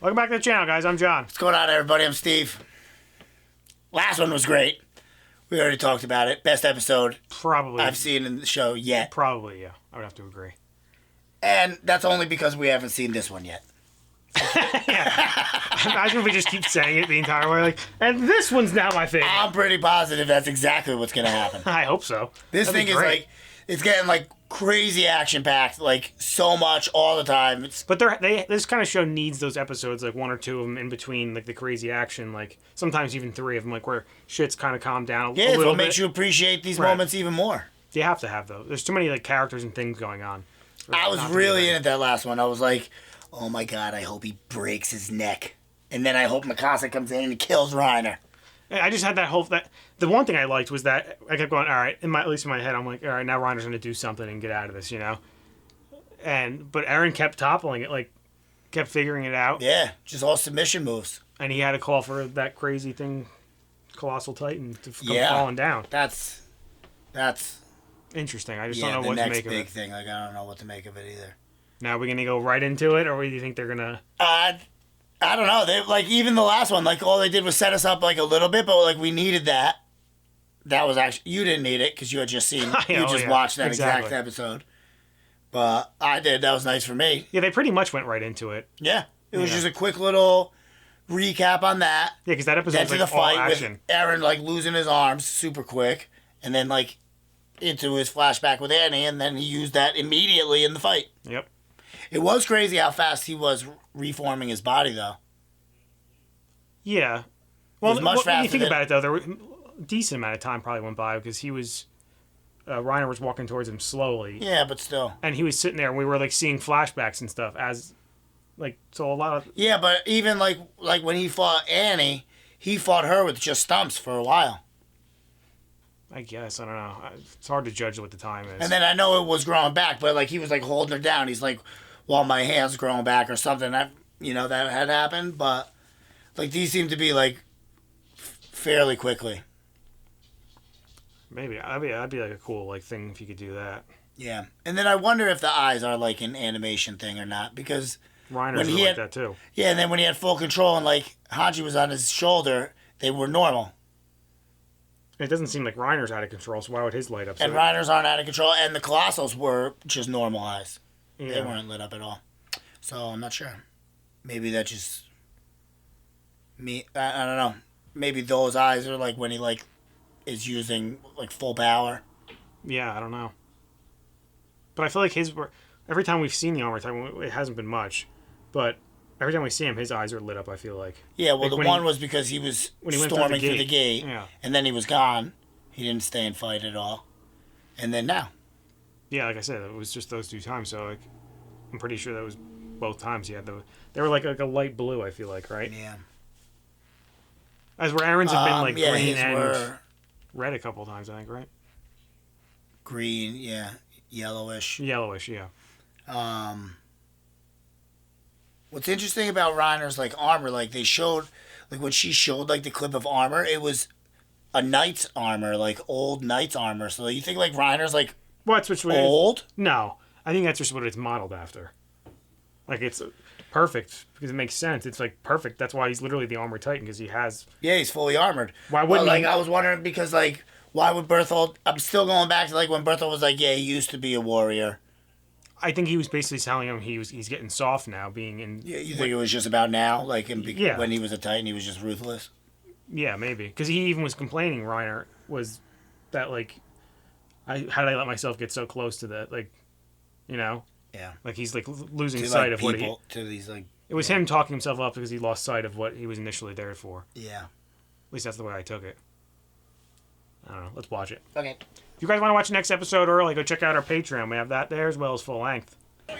Welcome back to the channel, guys. I'm John. What's going on, everybody? I'm Steve. Last one was great. We already talked about it. Best episode Probably. I've seen in the show yet. Probably, yeah. I would have to agree. And that's only because we haven't seen this one yet. Yeah. Imagine if we just keep saying it the entire way. Like, and this one's now my favorite. I'm pretty positive that's exactly what's going to happen. I hope so. This That'd thing be is great. like, it's getting like crazy action-packed, like so much all the time. But this kind of show needs those episodes, like one or two of them in between, like the crazy action, like sometimes even three of them, like where shit's kind of calmed down a Yeah, little it's bit. what makes you appreciate these moments even more. You have to have those. There's too many like characters and things going on. I was really into that last one. I was like, oh my god, I hope he breaks his neck. And then I hope Mikasa comes in and kills Reiner. I just had that whole the one thing I liked was that I kept going, all right, at least in my head I'm like, all right, now Reiner's going to do something and get out of this, you know. But Eren kept toppling it, like kept figuring it out. Yeah, just all submission moves. And he had to call for that crazy thing, Colossal Titan, to come falling down. That's interesting. I just don't know what to make of it. The next big thing, like I don't know what to make of it either. Now we're gonna go right into it, or do you think they're gonna? I don't know. They like even the last one, like all they did was set us up like a little bit, but like we needed that. That was actually you didn't need it because you had just seen watched that exact episode. But I did. That was nice for me. Yeah, they pretty much went right into it. Yeah, it was just a quick little recap on that. Yeah, because that episode was like the fight all action. With Eren like losing his arms super quick, and then like into his flashback with Annie, and then he used that immediately in the fight. Yep. It was crazy how fast he was reforming his body, though. Yeah. Well, much faster when you think about it, though, there was a decent amount of time probably went by because he was... Reiner was walking towards him slowly. Yeah, but still. And he was sitting there, and we were, like, seeing flashbacks and stuff as... Like, so a lot of... Yeah, but even, like when he fought Annie, he fought her with just stumps for a while. I guess. I don't know. It's hard to judge what the time is. And then I know it was growing back, but, like, he was, like, holding her down. He's like... While my hand's growing back or something that that had happened, but like these seem to be like fairly quickly. Maybe that'd be like a cool like thing if you could do that. Yeah, and then I wonder if the eyes are like an animation thing or not because Reiner's like that too. Yeah, and then when he had full control and like Hanji was on his shoulder, they were normal. It doesn't seem like Reiner's out of control, so why would his light up? And Reiner's aren't out of control, and the Colossals were just normal eyes. Yeah. They weren't lit up at all. So I'm not sure. Maybe that's just me. I don't know. Maybe those eyes are like when he like is using like full power. Yeah, I don't know. But I feel like every time we've seen the Armor Titan, it hasn't been much, but every time we see him, his eyes are lit up. I feel like. Yeah, well, like the one was because he was storming through the gate, and then he was gone. He didn't stay and fight at all, and then now. Yeah, like I said, it was just those two times. So like, I'm pretty sure that was both times he had they were like a light blue. I feel like, right? Yeah. As where Aaron's have been like green and red a couple times, I think, right? Green, yeah, yellowish. Yellowish, yeah. What's interesting about Reiner's like armor, like they showed, like when she showed like the clip of armor, it was a knight's armor, like old knight's armor. So you think like Reiner's like. What's which old? No, I think that's just what it's modeled after. Like it's perfect because it makes sense. It's like perfect. That's why he's literally the Armored Titan because he has. Yeah, he's fully armored. Why wouldn't like I was wondering because like why would Berthold? I'm still going back to like when Berthold was like, yeah, he used to be a warrior. I think he was basically telling him he's getting soft now, being in. Yeah, you think it was just about now, like when he was a Titan, he was just ruthless. Yeah, maybe because he even was complaining. Reiner was that like. How did I let myself get so close to that? Like, you know? Yeah. Like, he's, like, losing sight of what he... To these, like... It was him talking himself up because he lost sight of what he was initially there for. Yeah. At least that's the way I took it. I don't know. Let's watch it. Okay. If you guys want to watch the next episode early, go check out our Patreon. We have that there as well as full length. Yeah,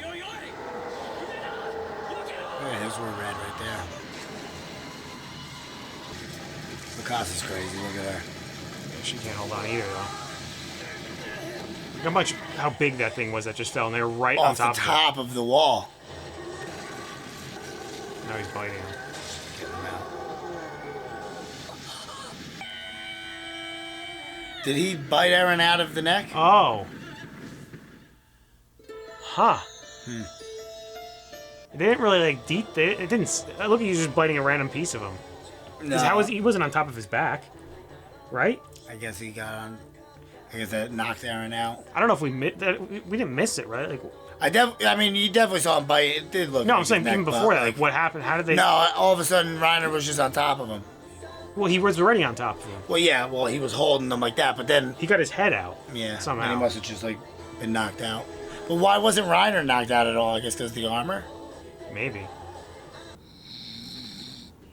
here's where red right there. Mikasa's crazy. Look at her. Yeah, she can't hold on either, though. How big that thing was that just fell, and they were right on top of the wall. Now he's biting him. Getting him out. Did he bite Eren out of the neck? Oh. Huh. They didn't really like deep. It didn't look like he was just biting a random piece of him. No. He wasn't on top of his back, right? I guess he got on. I guess that knocked Eren out. I don't know if we didn't miss it, right? Like I mean, you definitely saw him bite. It did look. no, like I'm saying his neck, even before that, like what happened? How did they? No, all of a sudden Reiner was just on top of him. Well, he was already on top of him. Well, yeah, he was holding them like that, but then He got his head out. yeah, somehow. and he must have just like been knocked out. But why wasn't Reiner knocked out at all? I guess because of the armor. Maybe.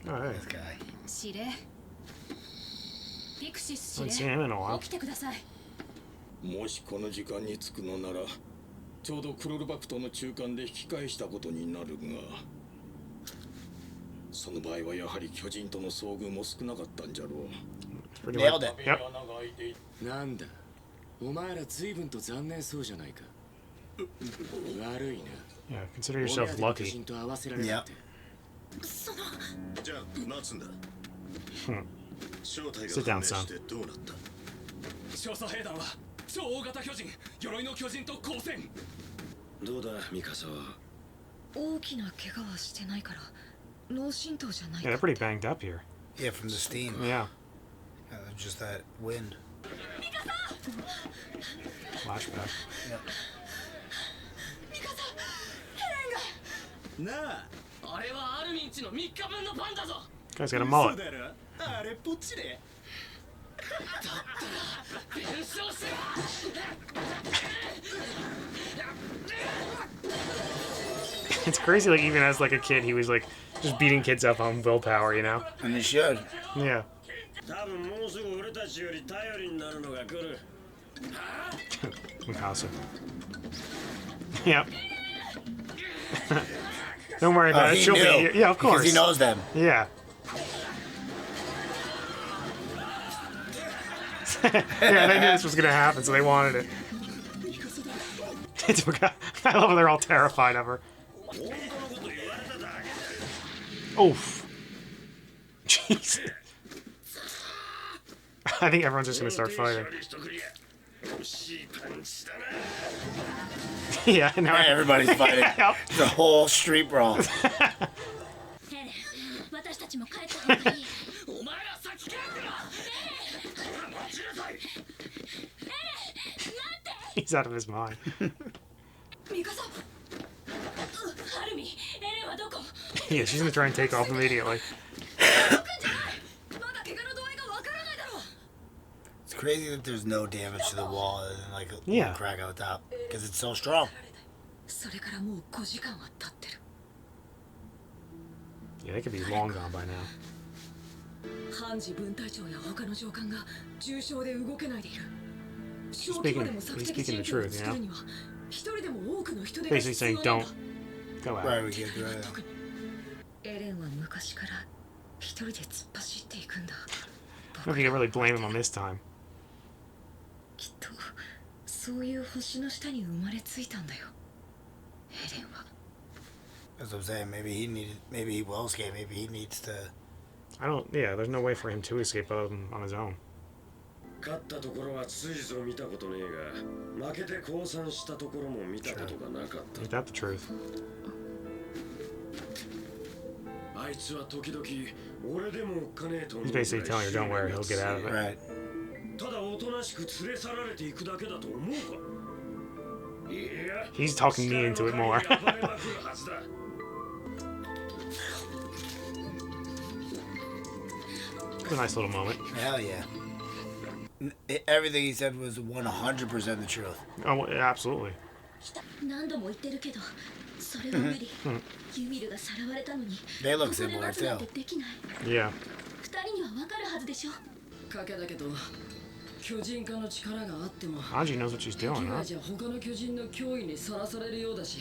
All right. This guy. 司令ピクシス司 Haven't 令 seen him in a while. 起きてくださいもしこの時間に着くのならちょうどクロルバクとの中間で引き返したことになるがその場合はやはり巨人との遭遇も少なかったんじゃろう Pretty Nailed well. it. Yep. なんだお前ら随分と残念そうじゃないか悪いな Yeah. Consider yourself 巨 lucky. 人と合わせられなくてそのじゃあ待つんだ Sit down, son. どうなった調査兵団は超大型巨人鎧の巨人と交戦どうだミカサは大きな怪我はしてないから脳震盪じゃない Yeah, they're pretty banged up here. Yeah, from the steam. Yeah. Just that wind. Flashback. ミカサヘレンがなああれはアルミンチの3日分のパンだぞ Guy's got a mullet. だろあれっぽっちで弁償しろ It's crazy. Like even as like a kid, he was like just beating kids up on willpower. You know? And he should. Yeah. 多分もうすぐ俺たちより頼りになるのが来る Mikasa. Yep. Don't worry about it. He She'll be knew, here. Yeah, of course. Because he knows them. Yeah. Yeah, they knew this was gonna happen, so they wanted it. I love how they're all terrified of her. Oof. Jeez. I think everyone's just gonna start fighting. Yeah, now Everybody's fighting. Yep. The whole street brawl. ヘレン私たちも帰った方がいいお前ら先帰るな He's out of his mind. ミカサハルミエレンはどこ Yeah, she's gonna try and take off immediately. まだ怪我の度合いがわからないだろう It's crazy that there's no damage to the wall and like a Yeah. crack out top because it's so strong. それからもう5時間は経ってる Yeah, they could be long gone by now. 判事分隊長や他の上官が重傷で動けないでいる小規模でも索敵地域を作るには一人でも多くの人手が Basically 必 saying 要なん don't だ go out. Right, we can't do that. 特にエレンは昔から一人で突っ走っていくんだ I don't think you can really blame him on this time. きっとそういう星の下に生まれついたんだよエレンは That's what I'm saying. Maybe he will escape. Maybe he needs to. Yeah, there's no way for him to escape on his own. 勝ったところはついぞ見たことねえが負けて降参したところも見たことがなかった Ain't that the truth? あいつは時々俺でもおっかねえと思う He's basically telling her, don't worry, he'll get out of it. Right. ただおとなしく連れ去られていくだけだと思うかいや He's talking me into it more. It's a nice little moment. Hell yeah. Everything he said was 100% the truth. Oh, absolutely. 何度も言ってるけどそれは無理ユミルがさらわれたのに They look ここで similar 待つなん too. てできない Yeah. 二人には分かるはずでしょ賭けだけど巨人化の力があっても Anji knows what she's doing, 今 huh? じゃ他の巨人の脅威にさらされるようだし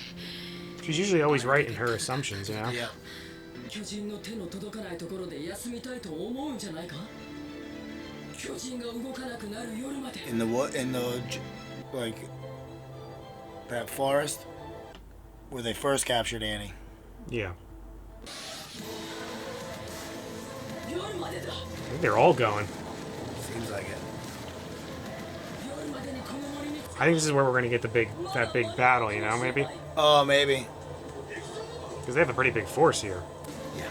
She's usually always right in her assumptions, you know? Yeah. 巨人の手の届かないところで休みたいと思うんじゃないか巨人が動かなくなる夜まで In the like that forest where they first captured Annie. Yeah. 夜までだ I think they're all going. Seems like it. 夜までにこの森に I think this is where we're gonna get that big battle, you know, maybe? Oh, maybe. Because they have a pretty big force here. Yeah.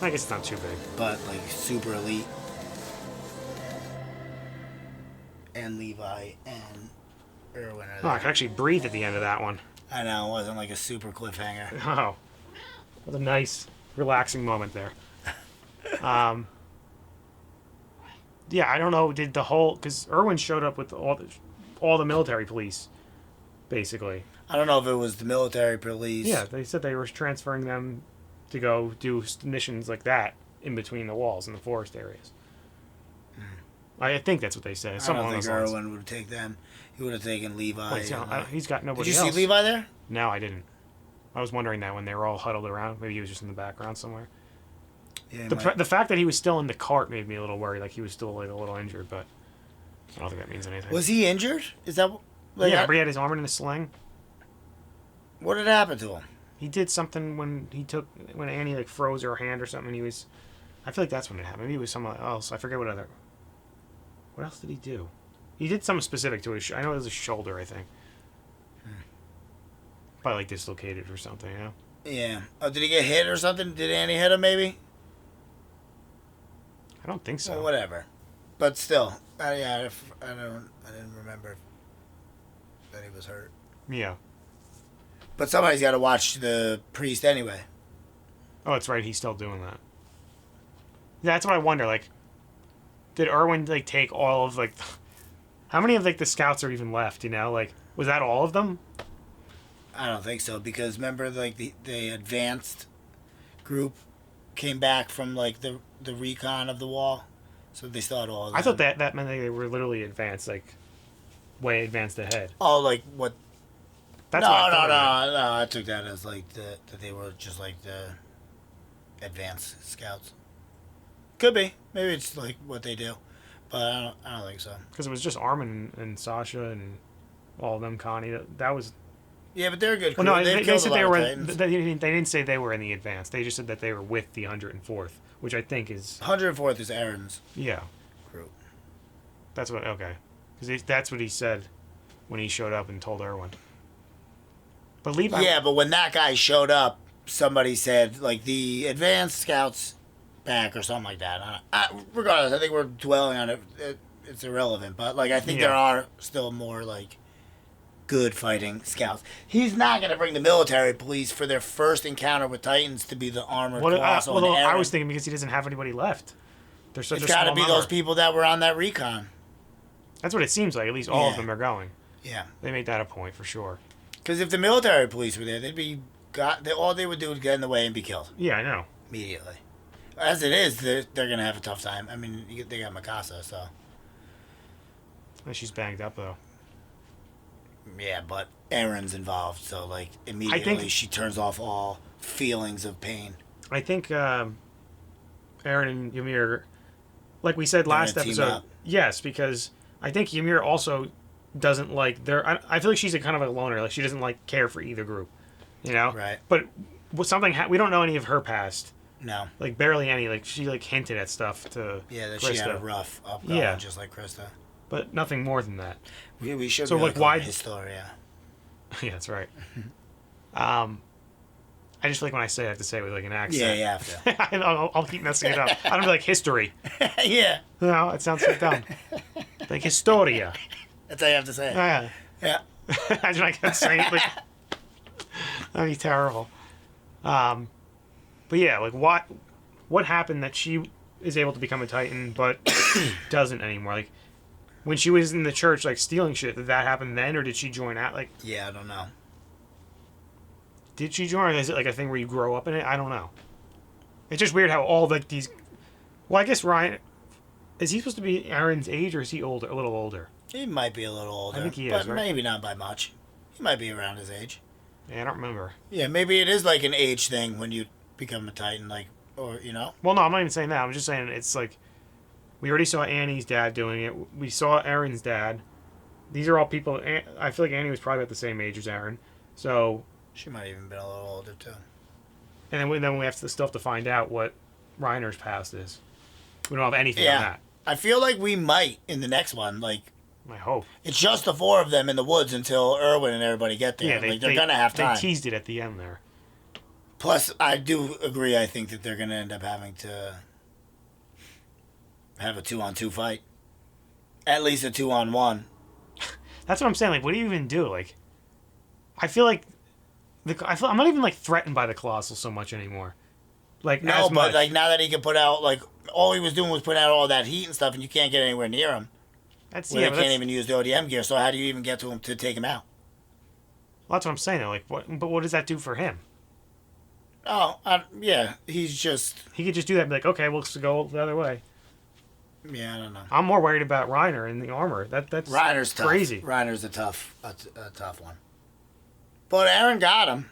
I guess it's not too big. But, like, super elite. And Levi and Erwin are Oh, there. I could actually breathe at the end of that one. I know, it wasn't like a super cliffhanger. Oh. That was a nice, relaxing moment there. Yeah, I don't know, did the whole... Because Erwin showed up with all the military police, basically. I don't know if it was the military police. Yeah, they said they were transferring them to go do missions like that in between the walls in the forest areas. I think that's what they said. I don't think Erwin would take them. He would have taken Levi. Wait, he's got nobody else. Did you see Levi there? No, I didn't. I was wondering that when they were all huddled around. Maybe he was just in the background somewhere. Yeah, The fact that he was still in the cart made me a little worried. Like he was still like a little injured, but I don't think that means anything. Was he injured? Is that... Like, yeah, but he had his arm in a sling. What had happened to him? He did something when Annie like froze her hand or something. He was... I feel like that's when it happened. Maybe it was someone else. I forget what else did he do? He did something specific to his... I know it was his shoulder, I think. Probably like dislocated or something, you know? Yeah. Oh, did he get hit or something? Did Annie hit him, maybe? I don't think so. Well, whatever. But still. Yeah, I didn't remember that he was hurt. Yeah. But somebody's got to watch the priest anyway. Oh, that's right. He's still doing that. Yeah, that's what I wonder. Like, did Erwin like take all of like, how many of like the scouts are even left? You know, like was that all of them? I don't think so because remember like the advanced group came back from like the recon of the wall, so they still had all of them. I thought that meant they were literally advanced, like way advanced ahead. Oh, like what? That's no, what I no. I took that as like that they were just like the advanced scouts. Could be. Maybe it's like what they do, but I don't think so. Because it was just Armin and Sasha and all of them, Connie. That was. Yeah, but they're a good crew. Well, no, they said they were. Titans. They didn't say they were in the advance. They just said that they were with the 104th, which I think is 104th is Aaron's yeah crew. That's what okay, because that's what he said when he showed up and told Erwin. But Levi. Yeah, but when that guy showed up, somebody said like the advanced scouts back or something like that. Regardless, I think we're dwelling on it. It's irrelevant, but like I think there are still more like good fighting scouts. He's not going to bring the military police for their first encounter with Titans to be the armored colossal. I was thinking because he doesn't have anybody left. There's such it's a small got to be number. those people that were on that recon. That's what it seems like. At least all of them are going. Yeah, they made that a point for sure. Because if the military police were there, they'd be all they would do is get in the way and be killed. Yeah, I know. Immediately. As it is, they're going to have a tough time. I mean, they got Mikasa, so. And she's banged up though. Yeah, but Aaron's involved, so like immediately she turns off all feelings of pain. I think Aaron and Ymir, like we said last episode, yes, because I think Ymir also doesn't like I feel like she's a kind of a loner. Like she doesn't like care for either group, you know. Right. But we don't know any of her past. No. Like barely any. Like she like hinted at stuff to. Yeah, that Krista. she had a rough upbringing, just like Krista. But nothing more than that. We should. So really like why Historia? Yeah, that's right. I just feel like when I say it, I have to say it with like an accent. Yeah, you have to. I'll keep messing it up. I don't be like history. Yeah. No, it sounds so dumb. Like Historia. That's how you have to say it. Yeah. Yeah. Imagine I kept saying it. Like, that'd be terrible. But yeah, like what happened that she is able to become a Titan but doesn't anymore? Like when she was in the church, like stealing shit, did that happen then, or did she join out? Like, yeah, I don't know. Did she join? Or is it like a thing where you grow up in it? I don't know. It's just weird how all like these. Well, I guess Ryan is he supposed to be Aaron's age, or is he older? A little older. He might be a little older. I think he is, but right? maybe not by much. He might be around his age. Yeah, I don't remember. Yeah, maybe it is like an age thing when you become a Titan, like, or you know. Well, no, I'm not even saying that. I'm just saying it's like we already saw Annie's dad doing it. We saw Aaron's dad. These are all people. I feel like Annie was probably about the same age as Aaron, so she might even been a little older too. And then we have to still have to find out what Reiner's past is. We don't have anything on that. I feel like we might in the next one. Like, I hope it's just the four of them in the woods until Erwin and everybody get there. Yeah, they're gonna have time. They teased it at the end there. Plus, I do agree. I think that they're going to end up having to have a 2-on-2 fight. At least a 2-on-1. That's what I'm saying. Like, what do you even do? Like, I feel like I'm not even like threatened by the Colossal so much anymore. Like, no, as but much. like now that he can put out like all he was doing was putting out all that heat and stuff, and you can't get anywhere near him. That's They can't even use the ODM gear. So how do you even get to him to take him out? Well, that's what I'm saying. Like, what does that do for him? Oh, yeah, he's just. He could just do that and be like, okay, we'll just go the other way. Yeah, I don't know. I'm more worried about Reiner and the armor. That's Reiner's tough. crazy. Reiner's a tough one. But Aaron got him.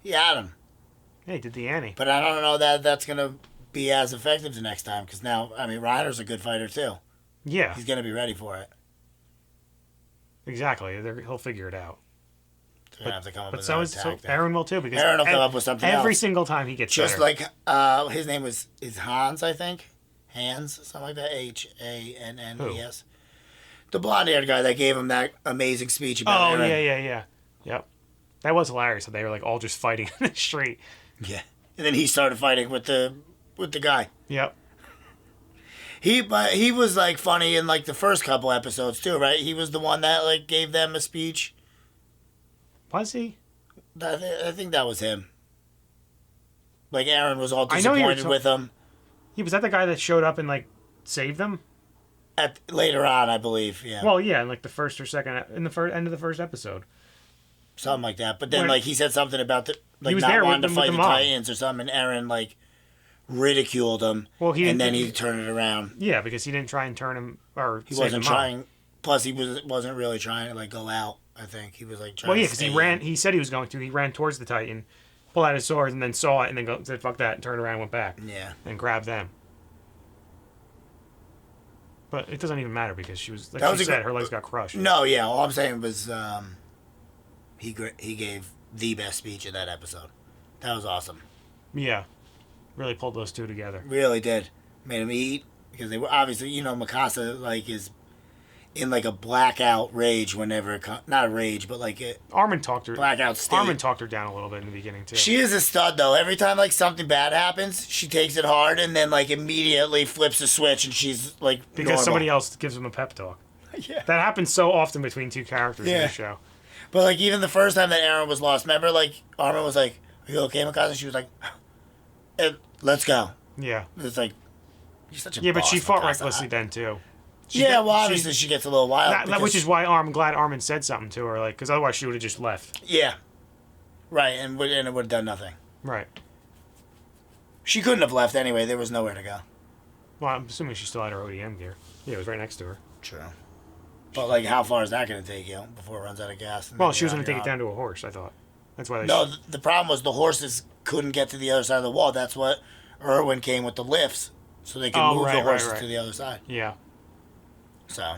He had him. Yeah, he did the Annie. But I don't know that that's going to be as effective the next time because now, I mean, Reiner's a good fighter too. Yeah. He's going to be ready for it. Exactly. He'll figure it out. But so Aaron will too because Aaron will come up with something every else. single time he gets just better. Like his name is Hans, I think. Hans, something like that. Hannes. The blonde-haired guy that gave him that amazing speech about Aaron. Yeah. Yep. That was hilarious. They were like all just fighting in the street. Yeah. And then he started fighting with the guy. Yep. He was like funny in like the first couple episodes too, right? He was the one that like gave them a speech. Was he? I think that was him. Like Aaron was all disappointed with him. Yeah, was that the guy that showed up and like saved them? Later on, I believe. Yeah. Well, yeah, in like the first or second, in the end of the first episode. Something like that. But then like he said something about he was not there wanting with to fight the mom. Titans or something, and Aaron like ridiculed him. Well, and then he turned it around. Yeah, because he didn't try and turn him or he save wasn't him trying. Up. Plus, he wasn't really trying to like go out. I think he was like trying. Well, yeah, because he ran. He said he was going to. He ran towards the Titan, pulled out his sword, and then saw it, and then said "fuck that," and turned around, and went back. Yeah. And grabbed them. But it doesn't even matter because she was like you said, her legs got crushed. No, yeah. All I'm saying was he gave the best speech in that episode. That was awesome. Yeah, really pulled those two together. Really did. Made him eat because they were obviously Mikasa like is in like a blackout rage whenever not a rage but like Armin talked her blackout state. Armin talked her down a little bit in the beginning too. She is a stud though. Every time like something bad happens, she takes it hard and then like immediately flips a switch and she's like because normal. somebody else gives them a pep talk. Yeah. That happens so often between two characters in the show. But like even the first time that Aaron was lost, remember like Armin was like, "Are you okay, Mikasa?" She was like, "Let's go." Yeah. It's like you're such a but she fought Mikasa. recklessly then too. Well, obviously she gets a little wild. Which is why I'm glad Armin said something to her, like, because otherwise she would have just left. Yeah. Right, and it would have done nothing. Right. She couldn't have left anyway. There was nowhere to go. Well, I'm assuming she still had her ODM gear. Yeah, it was right next to her. True. But, like, how far is that going to take you before it runs out of gas? Well, she was going to take it down to a horse, I thought. That's why they No, the problem was the horses couldn't get to the other side of the wall. That's what Irwin came with the lifts, so they could move the horses to the other side. Yeah. So. I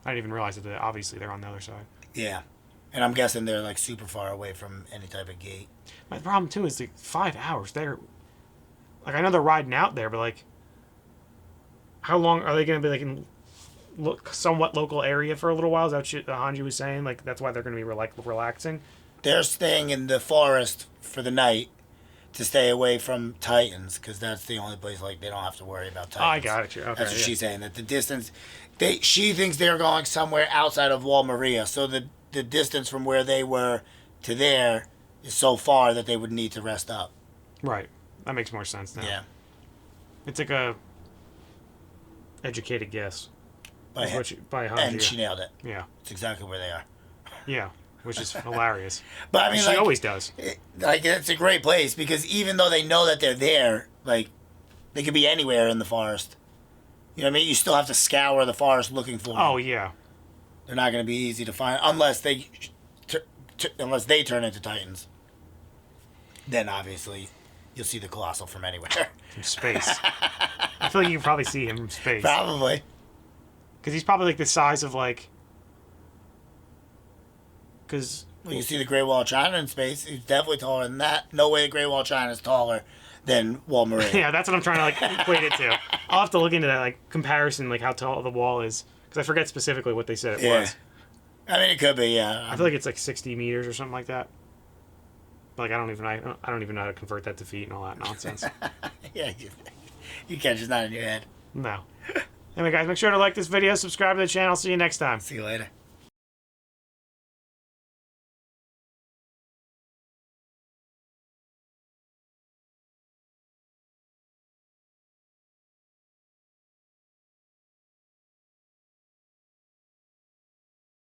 didn't even realize that obviously they're on the other side. Yeah. And I'm guessing they're, like, super far away from any type of gate. My problem, too, is, like, 5 hours. They're... Like, I know they're riding out there, but, like... How long are they going to be, like, in somewhat local area for a little while? Is that what Hanji was saying? Like, that's why they're going to be, like, relaxing? They're staying in the forest for the night to stay away from Titans, because that's the only place, like, they don't have to worry about Titans. Oh, I got it. Okay, that's what she's saying, that the distance... She thinks they're going somewhere outside of Wall Maria, so the distance from where they were to there is so far that they would need to rest up. Right. That makes more sense now. Yeah. It's like a educated guess. By Hanji. And she nailed it. Yeah. It's exactly where they are. Yeah, which is hilarious. But I mean, she always does. It's a great place, because even though they know that they're there, like, they could be anywhere in the forest. You know what I mean? You still have to scour the forest looking for them. Oh, yeah. They're not going to be easy to find unless they turn into Titans. Then obviously you'll see the Colossal from anywhere. From space. I feel like you can probably see him from space. Probably. Because he's probably like the size of like... Because... Well, you see the Great Wall of China in space. He's definitely taller than that. No way the Great Wall of China is taller than Wall Maria. Yeah, that's what I'm trying to like equate it to. I'll have to look into that like comparison, like how tall the wall is, because I forget specifically what they said it was. I mean, it could be, yeah. I feel like it's like 60 meters or something like that. Like I don't even know how to convert that to feet and all that nonsense. Yeah, you can't, just not in your head. No. Anyway, guys, make sure to like this video, subscribe to the channel. See you next time. See you later.